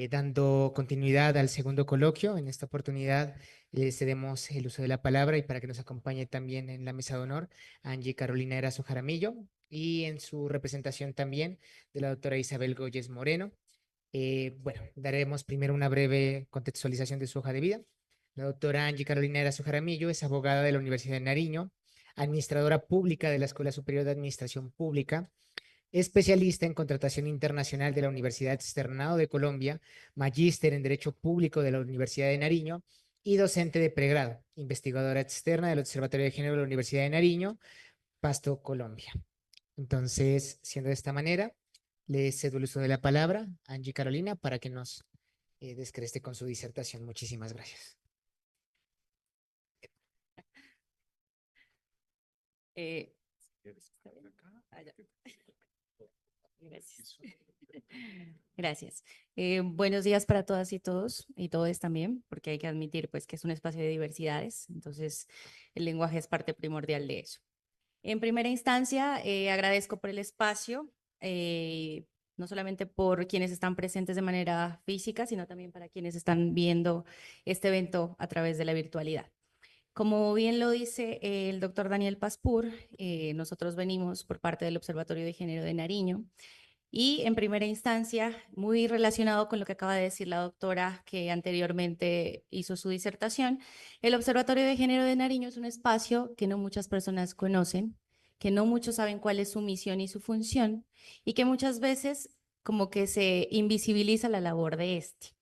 Dando continuidad al segundo coloquio, en esta oportunidad le cedemos el uso de la palabra y para que nos acompañe también en la mesa de honor Angie Carolina Erazo Jaramillo y en su representación también de la doctora Isabel Góyez Moreno. Bueno, daremos primero una breve contextualización de su hoja de vida. La doctora Angie Carolina Erazo Jaramillo es abogada de la Universidad de Nariño, administradora pública de la Escuela Superior de Administración Pública, especialista en contratación internacional de la Universidad Externado de Colombia, magíster en Derecho Público de la Universidad de Nariño y docente de pregrado, investigadora externa del Observatorio de Género de la Universidad de Nariño, Pasto, Colombia. Entonces, siendo de esta manera, le cedo el uso de la palabra a Angie Carolina para que nos descreste con su disertación. Muchísimas gracias. Gracias. Gracias. Buenos días para todas y todos, y todos también, porque hay que admitir pues, que es un espacio de diversidades, entonces el lenguaje es parte primordial de eso. En primera instancia, agradezco por el espacio, no solamente por quienes están presentes de manera física, sino también para quienes están viendo este evento a través de la virtualidad. Como bien lo dice el doctor Daniel Paspur, nosotros venimos por parte del Observatorio de Género de Nariño y en primera instancia, muy relacionado con lo que acaba de decir la doctora que anteriormente hizo su disertación, el Observatorio de Género de Nariño es un espacio que no muchas personas conocen, que no muchos saben cuál es su misión y su función y que muchas veces como que se invisibiliza la labor de este.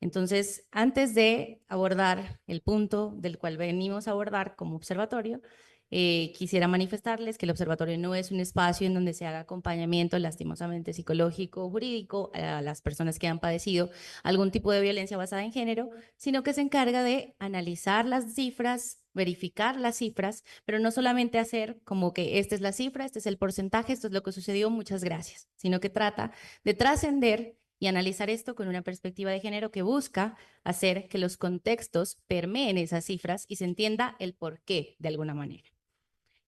Entonces, antes de abordar el punto del cual venimos a abordar como observatorio, quisiera manifestarles que el observatorio no es un espacio en donde se haga acompañamiento lastimosamente psicológico o jurídico a las personas que han padecido algún tipo de violencia basada en género, sino que se encarga de analizar las cifras, verificar las cifras, pero no solamente hacer como que esta es la cifra, este es el porcentaje, esto es lo que sucedió, muchas gracias, sino que trata de trascender y analizar esto con una perspectiva de género que busca hacer que los contextos permeen esas cifras y se entienda el porqué de alguna manera.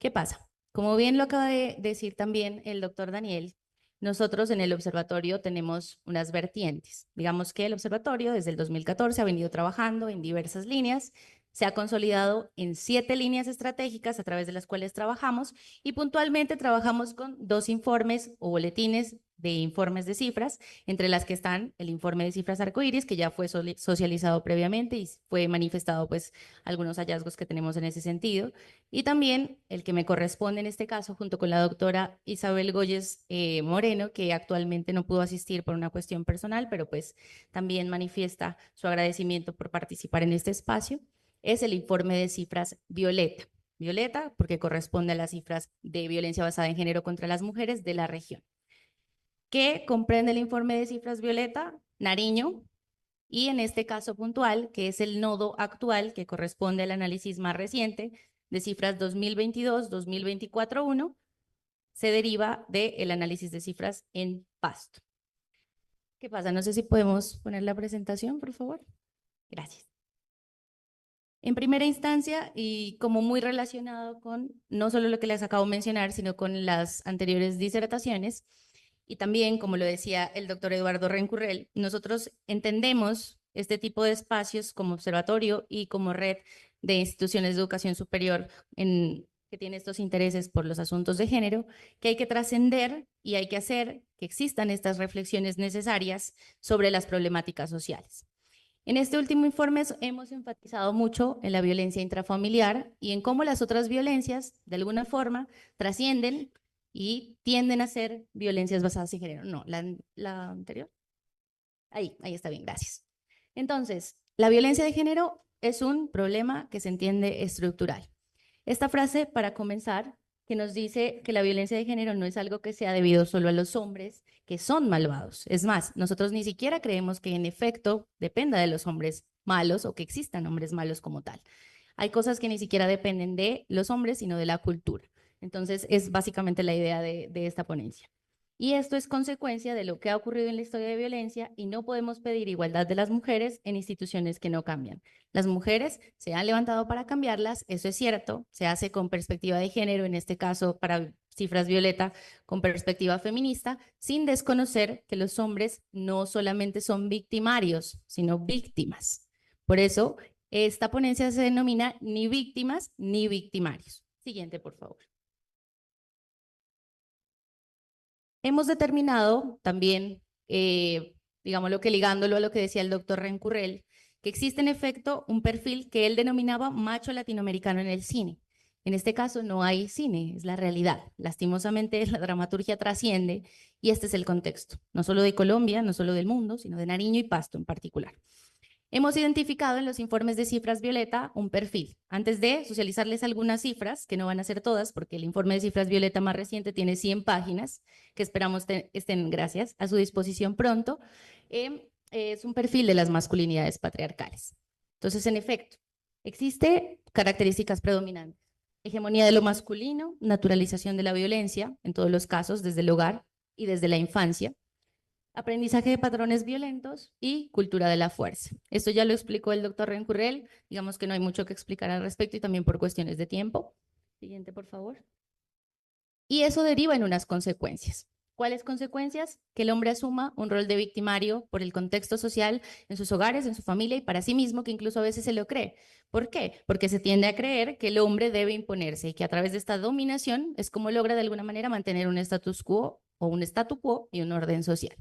¿Qué pasa? Como bien lo acaba de decir también el doctor Daniel, nosotros en el observatorio tenemos unas vertientes. Digamos que el observatorio desde el 2014 ha venido trabajando en diversas líneas, se ha consolidado en 7 líneas estratégicas a través de las cuales trabajamos y puntualmente trabajamos con 2 informes o boletines de informes de cifras, entre las que están el informe de cifras arcoíris, que ya fue socializado previamente y fue manifestado pues algunos hallazgos que tenemos en ese sentido, y también el que me corresponde en este caso, junto con la doctora Isabel Góyez Moreno, que actualmente no pudo asistir por una cuestión personal, pero pues también manifiesta su agradecimiento por participar en este espacio, es el informe de cifras Violeta. Violeta porque corresponde a las cifras de violencia basada en género contra las mujeres de la región. ¿Qué comprende el informe de cifras Violeta? Nariño, y en este caso puntual, que es el nodo actual que corresponde al análisis más reciente de cifras 2022-2024-1, se deriva del análisis de cifras en Pasto. ¿Qué pasa? No sé si podemos poner la presentación, por favor. Gracias. En primera instancia, y como muy relacionado con no solo lo que les acabo de mencionar, sino con las anteriores disertaciones, y también, como lo decía el doctor Eduardo Rencurrel, nosotros entendemos este tipo de espacios como observatorio y como red de instituciones de educación superior que tiene estos intereses por los asuntos de género, que hay que trascender y hay que hacer que existan estas reflexiones necesarias sobre las problemáticas sociales. En este último informe hemos enfatizado mucho en la violencia intrafamiliar y en cómo las otras violencias, de alguna forma, trascienden y tienden a ser violencias basadas en género. No, la anterior. Ahí está bien, gracias. Entonces, la violencia de género es un problema que se entiende estructural. Esta frase, para comenzar, que nos dice que la violencia de género no es algo que sea debido solo a los hombres que son malvados. Es más, nosotros ni siquiera creemos que en efecto dependa de los hombres malos o que existan hombres malos como tal. Hay cosas que ni siquiera dependen de los hombres, sino de la cultura. Entonces, es básicamente la idea de esta ponencia. Y esto es consecuencia de lo que ha ocurrido en la historia de violencia y no podemos pedir igualdad de las mujeres en instituciones que no cambian. Las mujeres se han levantado para cambiarlas, eso es cierto, se hace con perspectiva de género, en este caso para cifras violeta con perspectiva feminista, sin desconocer que los hombres no solamente son victimarios, sino víctimas. Por eso, esta ponencia se denomina ni víctimas ni victimarios. Siguiente, por favor. Hemos determinado también, digamos lo que ligándolo a lo que decía el doctor Rencurrel, que existe en efecto un perfil que él denominaba macho latinoamericano en el cine. En este caso no hay cine, es la realidad. Lastimosamente la dramaturgia trasciende y este es el contexto, no solo de Colombia, no solo del mundo, sino de Nariño y Pasto en particular. Hemos identificado en los informes de cifras violeta un perfil. Antes de socializarles algunas cifras, que no van a ser todas, porque el informe de cifras violeta más reciente tiene 100 páginas, que esperamos estén, gracias, a su disposición pronto, es un perfil de las masculinidades patriarcales. Entonces, en efecto, existe características predominantes. Hegemonía de lo masculino, naturalización de la violencia, en todos los casos, desde el hogar y desde la infancia, aprendizaje de patrones violentos y cultura de la fuerza. Esto ya lo explicó el doctor Rencurrel, digamos que no hay mucho que explicar al respecto y también por cuestiones de tiempo. Siguiente, por favor. Y eso deriva en unas consecuencias. ¿Cuáles consecuencias? Que el hombre asuma un rol de victimario por el contexto social en sus hogares, en su familia y para sí mismo, que incluso a veces se lo cree. ¿Por qué? Porque se tiende a creer que el hombre debe imponerse y que a través de esta dominación es como logra de alguna manera mantener un status quo o un statu quo y un orden social.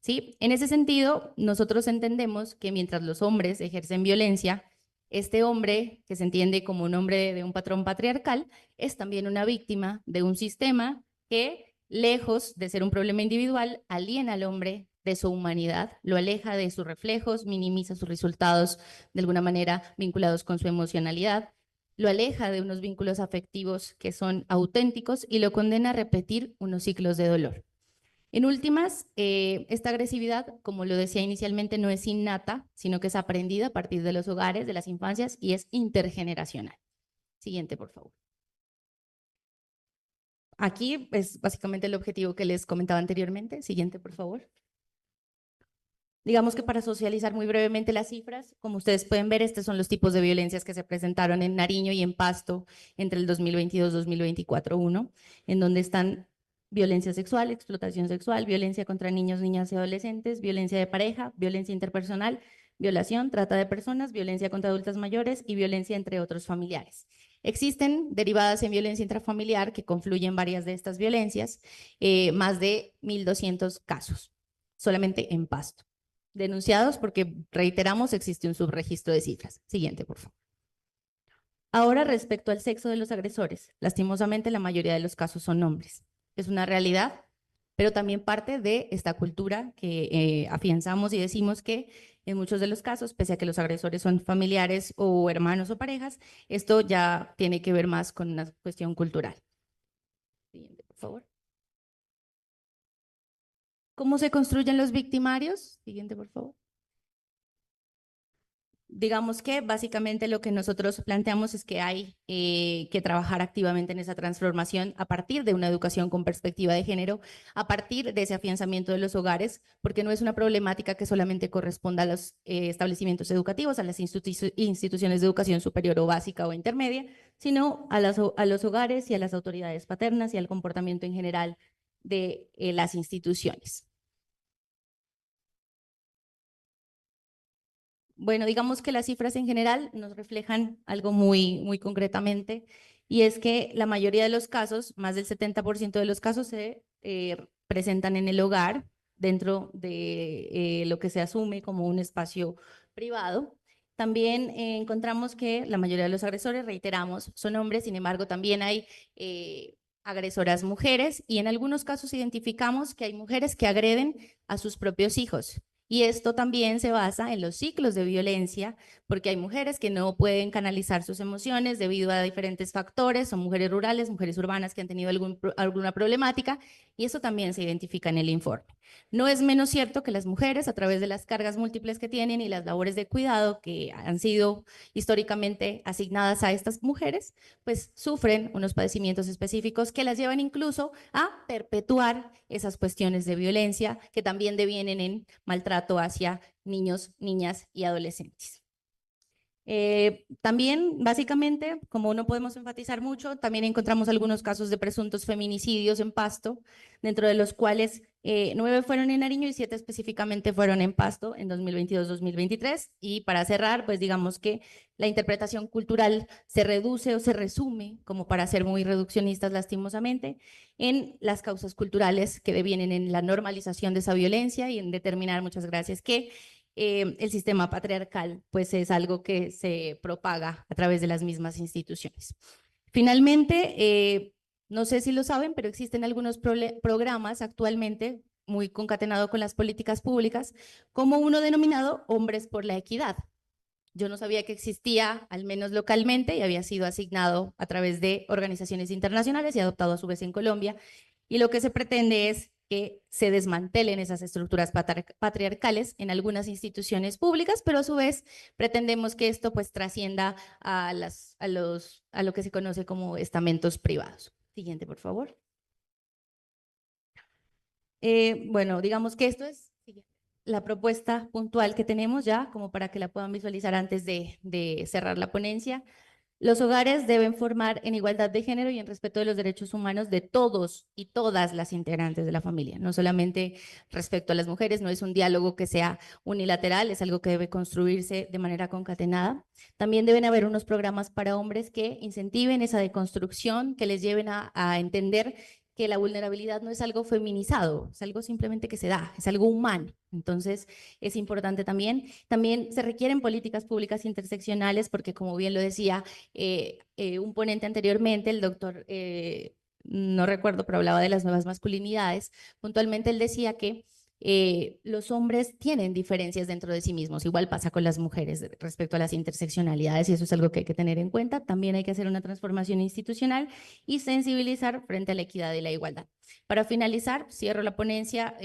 ¿Sí? En ese sentido, nosotros entendemos que mientras los hombres ejercen violencia, este hombre, que se entiende como un hombre de un patrón patriarcal, es también una víctima de un sistema que, lejos de ser un problema individual, aliena al hombre de su humanidad, lo aleja de sus reflejos, minimiza sus resultados de alguna manera vinculados con su emocionalidad, lo aleja de unos vínculos afectivos que son auténticos y lo condena a repetir unos ciclos de dolor. En últimas, esta agresividad, como lo decía inicialmente, no es innata, sino que es aprendida a partir de los hogares, de las infancias y es intergeneracional. Siguiente, por favor. Aquí es básicamente el objetivo que les comentaba anteriormente. Siguiente, por favor. Digamos que para socializar muy brevemente las cifras, como ustedes pueden ver, estos son los tipos de violencias que se presentaron en Nariño y en Pasto entre el 2022-2024-1, en donde están violencia sexual, explotación sexual, violencia contra niños, niñas y adolescentes, violencia de pareja, violencia interpersonal, violación, trata de personas, violencia contra adultos mayores y violencia entre otros familiares. Existen derivadas en violencia intrafamiliar que confluyen varias de estas violencias, más de 1.200 casos, solamente en Pasto. Denunciados porque, reiteramos, existe un subregistro de cifras. Siguiente, por favor. Ahora, respecto al sexo de los agresores, lastimosamente la mayoría de los casos son hombres. Es una realidad, pero también parte de esta cultura que afianzamos y decimos que en muchos de los casos, pese a que los agresores son familiares o hermanos o parejas, esto ya tiene que ver más con una cuestión cultural. Siguiente, por favor. ¿Cómo se construyen los victimarios? Siguiente, por favor. Digamos que básicamente lo que nosotros planteamos es que hay que trabajar activamente en esa transformación a partir de una educación con perspectiva de género, a partir de ese afianzamiento de los hogares, porque no es una problemática que solamente corresponda a los establecimientos educativos, a las instituciones de educación superior o básica o intermedia, sino a los hogares y a las autoridades paternas y al comportamiento en general de las instituciones. Bueno, digamos que las cifras en general nos reflejan algo muy concretamente, y es que la mayoría de los casos, más del 70% de los casos se presentan en el hogar, dentro de lo que se asume como un espacio privado. También encontramos que la mayoría de los agresores, reiteramos, son hombres, sin embargo también hay agresoras mujeres, y en algunos casos identificamos que hay mujeres que agreden a sus propios hijos. Y esto también se basa en los ciclos de violencia, porque hay mujeres que no pueden canalizar sus emociones debido a diferentes factores, son mujeres rurales, mujeres urbanas que han tenido alguna problemática, y eso también se identifica en el informe. No es menos cierto que las mujeres, a través de las cargas múltiples que tienen y las labores de cuidado que han sido históricamente asignadas a estas mujeres, pues sufren unos padecimientos específicos que las llevan incluso a perpetuar esas cuestiones de violencia que también devienen en maltrato hacia niños, niñas y adolescentes. También, básicamente, como no podemos enfatizar mucho, también encontramos algunos casos de presuntos feminicidios en Pasto, dentro de los cuales 9 fueron en Nariño y 7 específicamente fueron en Pasto en 2022-2023. Y para cerrar, pues digamos que la interpretación cultural se reduce o se resume, como para ser muy reduccionistas lastimosamente, en las causas culturales que devienen en la normalización de esa violencia y en determinar, muchas gracias, que el sistema patriarcal pues es algo que se propaga a través de las mismas instituciones. Finalmente, no sé si lo saben, pero existen algunos programas actualmente muy concatenado con las políticas públicas, como uno denominado Hombres por la Equidad. Yo no sabía que existía, al menos localmente, y había sido asignado a través de organizaciones internacionales y adoptado a su vez en Colombia. Y lo que se pretende es que se desmantelen esas estructuras patriarcales en algunas instituciones públicas, pero a su vez pretendemos que esto pues trascienda a lo que se conoce como estamentos privados. Siguiente, por favor. Bueno, digamos que esto es la propuesta puntual que tenemos ya, como para que la puedan visualizar antes de cerrar la ponencia. Los hogares deben formar en igualdad de género y en respeto de los derechos humanos de todos y todas las integrantes de la familia, no solamente respecto a las mujeres. No es un diálogo que sea unilateral, es algo que debe construirse de manera concatenada. También deben haber unos programas para hombres que incentiven esa deconstrucción, que les lleven a entender que la vulnerabilidad no es algo feminizado, es algo simplemente que se da, es algo humano. Entonces, es importante también. También se requieren políticas públicas interseccionales porque, como bien lo decía un ponente anteriormente, el doctor, no recuerdo, pero hablaba de las nuevas masculinidades. Puntualmente él decía que los hombres tienen diferencias dentro de sí mismos, igual pasa con las mujeres respecto a las interseccionalidades, y eso es algo que hay que tener en cuenta. También hay que hacer una transformación institucional y sensibilizar frente a la equidad y la igualdad. Para finalizar, cierro la ponencia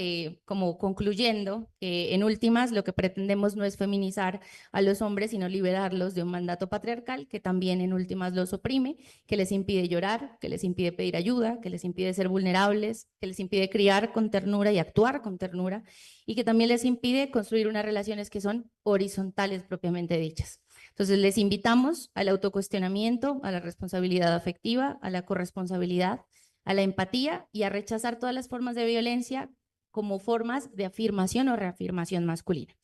como concluyendo que en últimas lo que pretendemos no es feminizar a los hombres, sino liberarlos de un mandato patriarcal que también en últimas los oprime, que les impide llorar, que les impide pedir ayuda, que les impide ser vulnerables, que les impide criar con ternura y actuar con ternura, y que también les impide construir unas relaciones que son horizontales propiamente dichas. Entonces les invitamos al autocuestionamiento, a la responsabilidad afectiva, a la corresponsabilidad, a la empatía y a rechazar todas las formas de violencia como formas de afirmación o reafirmación masculina.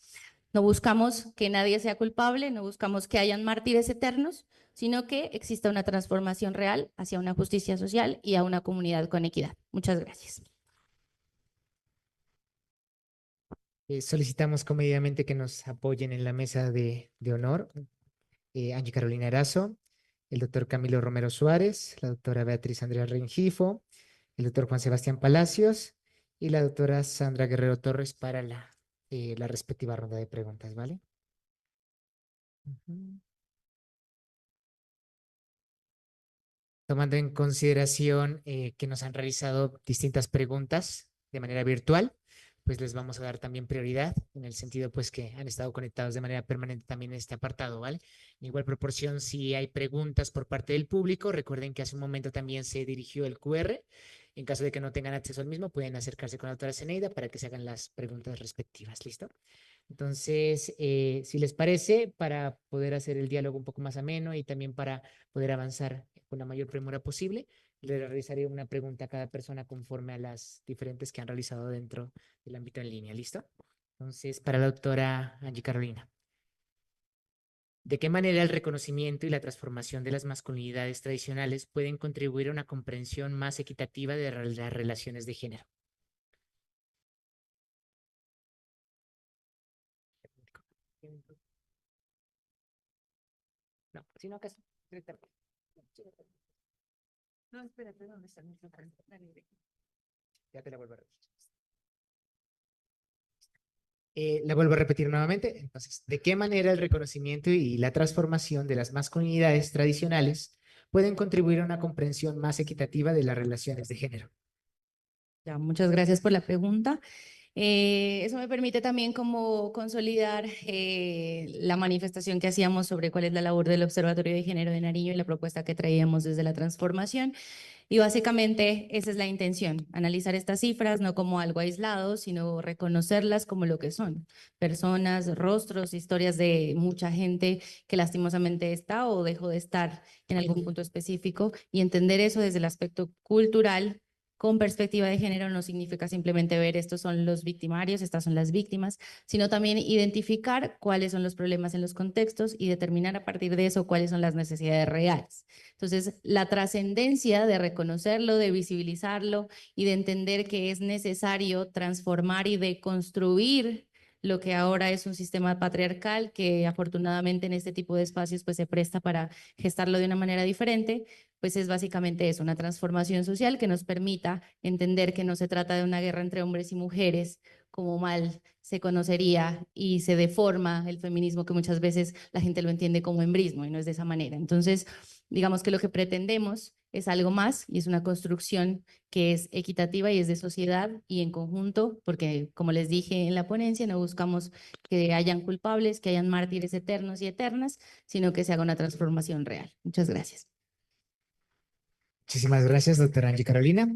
No buscamos que nadie sea culpable, no buscamos que hayan mártires eternos, sino que exista una transformación real hacia una justicia social y a una comunidad con equidad. Muchas gracias. Solicitamos comedidamente que nos apoyen en la mesa de honor Angie Carolina Erazo, el doctor Camilo Romero Suárez, la doctora Beatriz Andrea Rengifo, el doctor Juan Sebastián Palacios y la doctora Sandra Guerrero Torres para la respectiva ronda de preguntas, ¿vale? Ujú. Tomando en consideración que nos han realizado distintas preguntas de manera virtual, pues les vamos a dar también prioridad en el sentido pues que han estado conectados de manera permanente también en este apartado, ¿vale? En igual proporción, si hay preguntas por parte del público, recuerden que hace un momento también se dirigió el QR. En caso de que no tengan acceso al mismo, pueden acercarse con la doctora Zeneida para que se hagan las preguntas respectivas, ¿listo? Entonces, si les parece, para poder hacer el diálogo un poco más ameno y también para poder avanzar con la mayor premura posible, le realizaré una pregunta a cada persona conforme a las diferentes que han realizado dentro del ámbito en línea. ¿Listo? Entonces, para la doctora Angie Carolina, ¿de qué manera el reconocimiento y la transformación de las masculinidades tradicionales pueden contribuir a una comprensión más equitativa de las relaciones de género? No, sino que no, espérate, ¿dónde está mi Ya te la vuelvo a repetir. La vuelvo a repetir nuevamente. Entonces, ¿de qué manera el reconocimiento y la transformación de las masculinidades tradicionales pueden contribuir a una comprensión más equitativa de las relaciones de género? Ya, muchas gracias por la pregunta. Eso me permite también como consolidar la manifestación que hacíamos sobre cuál es la labor del Observatorio de Género de Nariño y la propuesta que traíamos desde la transformación. Y básicamente esa es la intención, analizar estas cifras no como algo aislado, sino reconocerlas como lo que son, personas, rostros, historias de mucha gente que lastimosamente está o dejó de estar en algún punto específico, y entender eso desde el aspecto cultural con perspectiva de género no significa simplemente ver estos son los victimarios, estas son las víctimas, sino también identificar cuáles son los problemas en los contextos y determinar a partir de eso cuáles son las necesidades reales. Entonces, la trascendencia de reconocerlo, de visibilizarlo y de entender que es necesario transformar y deconstruir lo que ahora es un sistema patriarcal que afortunadamente en este tipo de espacios pues se presta para gestarlo de una manera diferente, pues es básicamente eso, una transformación social que nos permita entender que no se trata de una guerra entre hombres y mujeres, como mal se conocería y se deforma el feminismo, que muchas veces la gente lo entiende como hembrismo y no es de esa manera. Entonces, digamos que lo que pretendemos es algo más y es una construcción que es equitativa y es de sociedad y en conjunto, porque como les dije en la ponencia, no buscamos que hayan culpables, que hayan mártires eternos y eternas, sino que se haga una transformación real. Muchas gracias. Muchísimas gracias, doctora Angie Carolina.